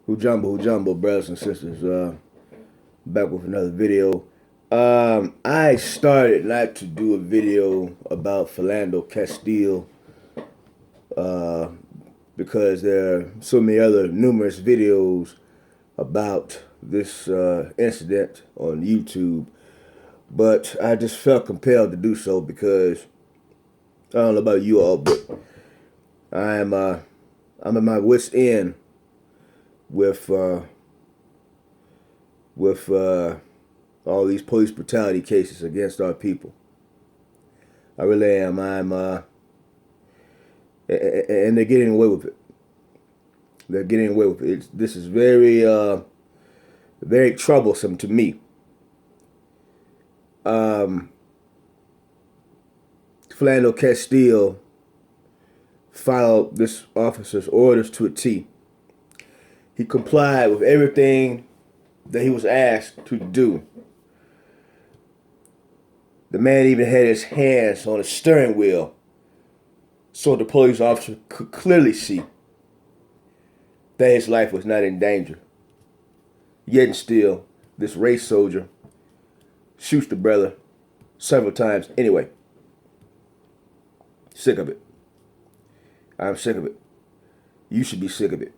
Who jumbo, brothers and sisters. Back with another video. I started not to do a video about Philando Castille uh, because there are so many other numerous videos about this incident on YouTube. But I just felt compelled to do so because I don't know about you all, but I'm uh, I'm at my wit's end with with all these police brutality cases against our people. I really am. And they're getting away with it. They're getting away with it. This is very troublesome to me. Um, Philando Castile followed this officer's orders to a T. He complied with everything that he was asked to do. The man even had his hands on the steering wheel so the police officer could clearly see that his life was not in danger. Yet and still, this race soldier shoots the brother several times anyway. Sick of it. I'm sick of it. You should be sick of it.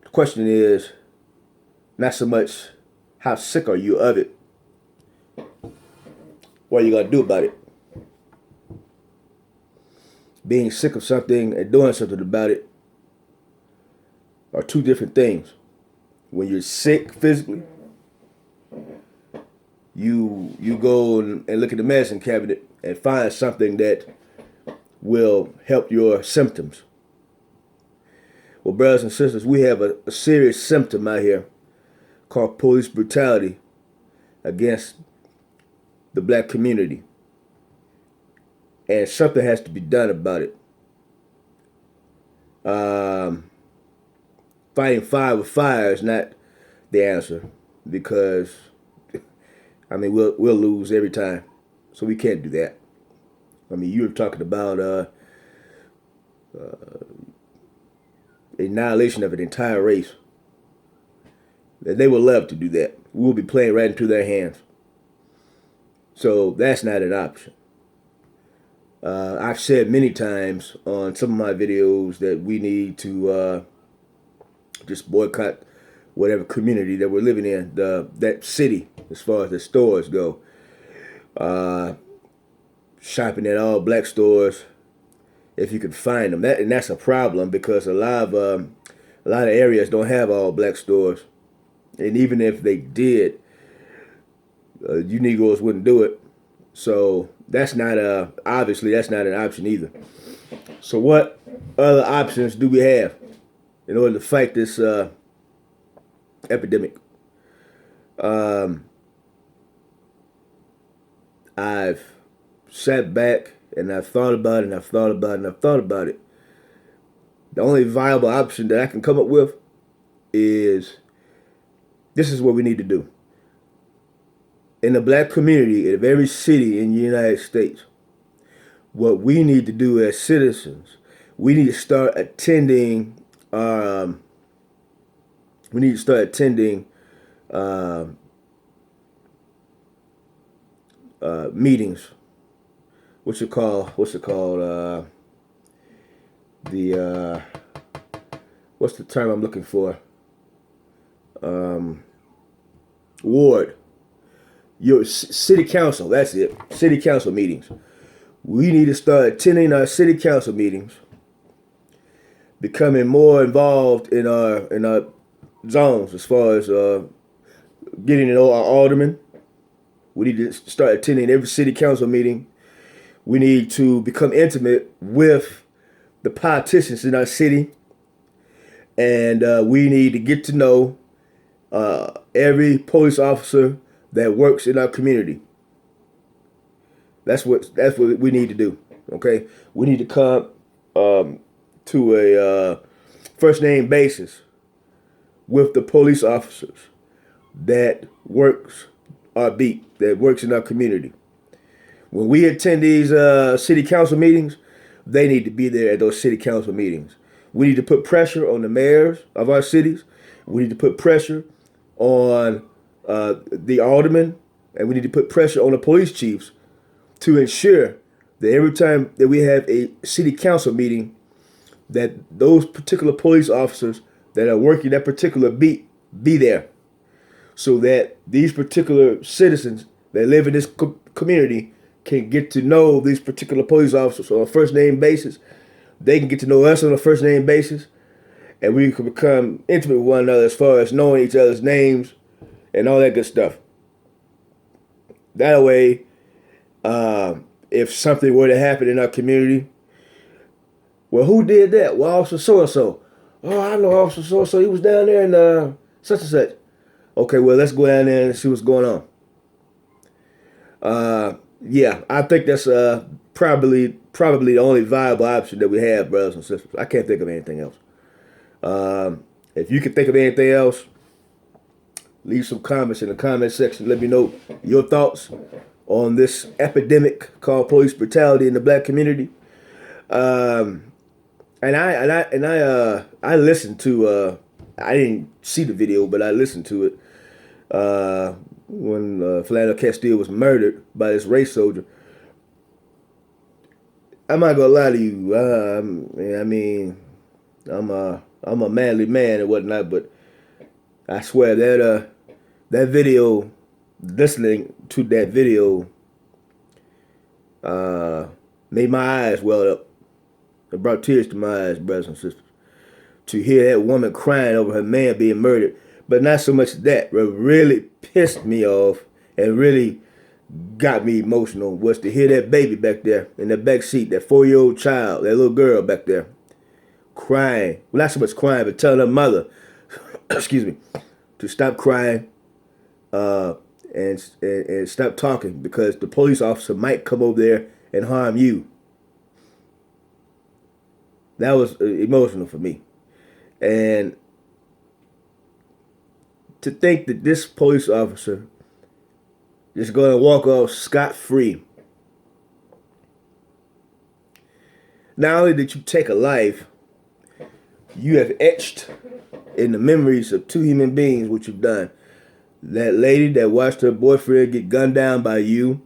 The question is not so much how sick are you of it, what are you going to do about it? Being sick of something and doing something about it are two different things. When you're sick physically, you go and look at the medicine cabinet and find something that will help your symptoms. Well, brothers and sisters, we have a serious symptom out here called police brutality against the black community. And something has to be done about it. Fighting fire with fire is not the answer because, I mean, we'll lose every time. So we can't do that. I mean, you're talking about annihilation of an entire race. They would love to do that. We'll be playing right into their hands. So that's not an option. I've said many times on some of my videos that we need to just boycott whatever community that we're living in, that city, as far as the stores go. Shopping at all black stores, if you can find them. And that's a problem because a lot of areas don't have all black stores, and even if they did, you Negroes wouldn't do it. So that's not obviously that's not an option either. So what other options do we have in order to fight this epidemic? I've sat back and I've thought about it and I've thought about it and I've thought about it. The only viable option that I can come up with is this is what we need to do. In the black community, in every city in the United States, what we need to do as citizens, we need to start attending. We need to start attending meetings. What's it called? The what's the term I'm looking for? Ward. Your city council, that's it. City council meetings. We need to start attending our city council meetings, becoming more involved in our zones as far as getting to know our aldermen. We need to start attending every city council meeting. We need to become intimate with the politicians in our city, and we need to get to know every police officer that works in our community. That's what we need to do. Okay, we need to come to a first name basis with the police officers that works our beat, that works in our community. When we attend these city council meetings, they need to be there at those city council meetings. We need to put pressure on the mayors of our cities. We need to put pressure on the aldermen, and we need to put pressure on the police chiefs to ensure that every time that we have a city council meeting, that those particular police officers that are working that particular beat be there, so that these particular citizens that live in this community can get to know these particular police officers on a first name basis. They can get to know us on a first name basis, and we can become intimate with one another as far as knowing each other's names and all that good stuff. That way, if something were to happen in our community, well, who did that? Well, Officer so-and-so. Oh, I know Officer so-and-so. He was down there in such and such. Okay, well, let's go down there and see what's going on. Yeah, I think that's probably the only viable option that we have, brothers and sisters. I can't think of anything else. If you can think of anything else, leave some comments in the comment section. Let me know your thoughts on this epidemic called police brutality in the black community. And I listened to I didn't see the video, but I listened to it when Philando Castille was murdered by this race soldier. I'm not gonna lie to you. I mean, I'm a manly man and whatnot, but I swear that that video, listening to that video, made my eyes well up. It brought tears to my eyes, brothers and sisters, to hear that woman crying over her man being murdered. But not so much that. What really pissed me off and really got me emotional was to hear that baby back there in the back seat, that 4-year-old child, that little girl back there, crying. Well, not so much crying, but telling her mother, excuse me, to stop crying and stop talking, because the police officer might come over there and harm you. That was emotional for me. And to think that this police officer is going to walk off scot-free. Not only did you take a life, you have etched in the memories of two human beings what you've done. That lady that watched her boyfriend get gunned down by you,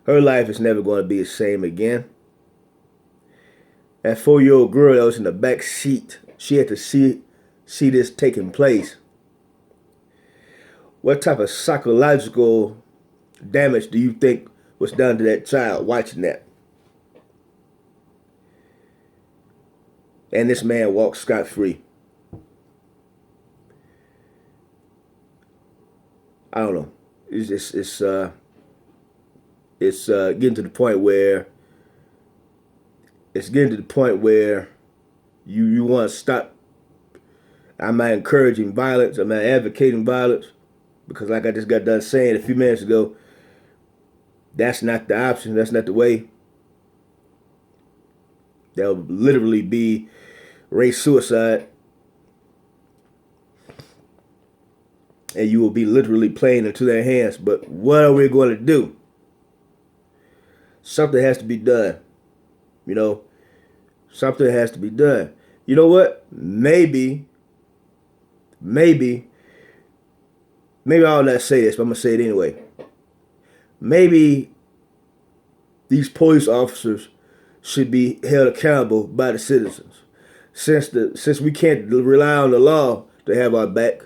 her life is never going to be the same again. That 4-year-old girl that was in the back seat, she had to see this taking place. What type of psychological damage do you think was done to that child watching that? And this man walked scot-free. I don't know. It's getting to the point where you want to stop. I'm not encouraging violence. I'm not advocating violence, because like I just got done saying a few minutes ago, that's not the option. That's not the way. That would literally be race suicide. And you will be literally playing into their hands. But what are we going to do? Something has to be done. You know, something has to be done. You know what? Maybe I'll not say this, but I'm going to say it anyway. Maybe these police officers should be held accountable by the citizens. Since we can't rely on the law to have our back,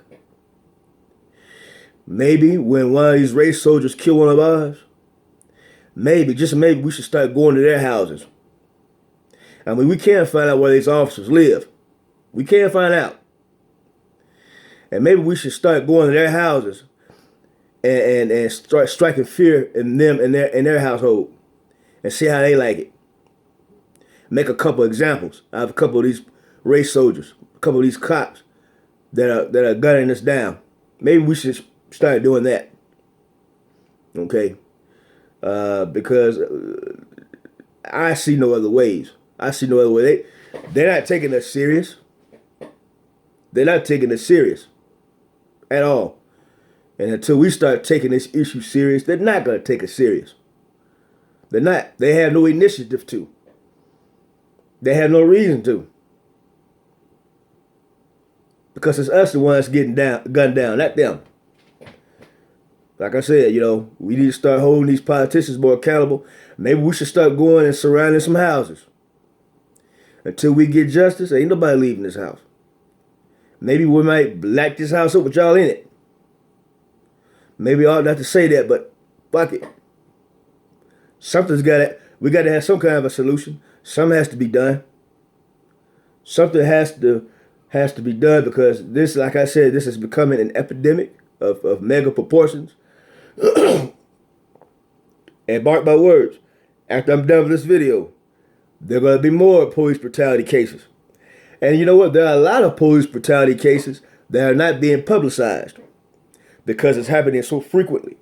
maybe when one of these race soldiers kill one of ours, maybe, just maybe, we should start going to their houses. I mean, we can't find out where these officers live. We can't find out. And maybe we should start going to their houses and start striking fear in them and their household, and see how they like it. Make a couple examples. I have a couple of these race soldiers, a couple of these cops that are gunning us down. Maybe we should start doing that. Okay, because I see no other ways. I see no other way. They're not taking us serious. They're not taking us serious at all. And until we start taking this issue serious, they're not going to take us serious. They're not. They have no initiative to. They have no reason to. Because it's us the ones getting gunned down, not them. Like I said, we need to start holding these politicians more accountable. Maybe we should start going and surrounding some houses. Until we get justice, ain't nobody leaving this house. Maybe we might black this house up with y'all in it. Maybe I ought not to say that, but fuck it. We got to have some kind of a solution. Something has to be done. Something has to be done because this, like I said, this is becoming an epidemic of mega proportions. And mark my words, after I'm done with this video, there are going to be more police brutality cases. And you know what? There are a lot of police brutality cases that are not being publicized because it's happening so frequently.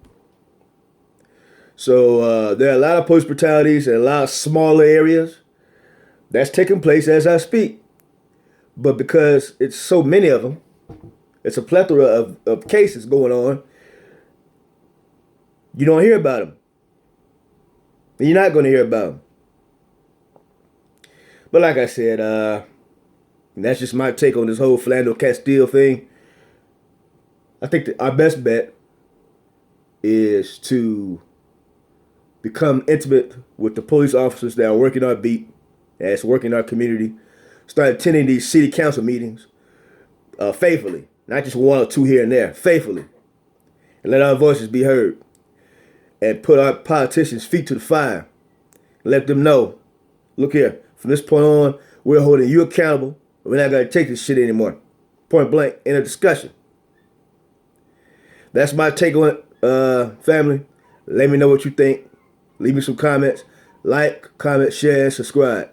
So there are a lot of police brutalities in a lot of smaller areas that's taking place as I speak. But because it's so many of them, it's a plethora of cases going on, you don't hear about them. And you're not going to hear about them. But like I said, that's just my take on this whole Philando Castille thing. I think that our best bet is to become intimate with the police officers that are working our beat, that's working our community. Start attending these city council meetings faithfully, not just one or two here and there, faithfully. And let our voices be heard. And put our politicians' feet to the fire. Let them know, look here, from this point on, we're holding you accountable. We're not going to take this shit anymore. Point blank, in a discussion. That's my take on it, family. Let me know what you think. Leave me some comments. Like, comment, share, and subscribe.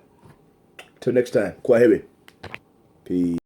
Till next time. Quite heavy. Peace.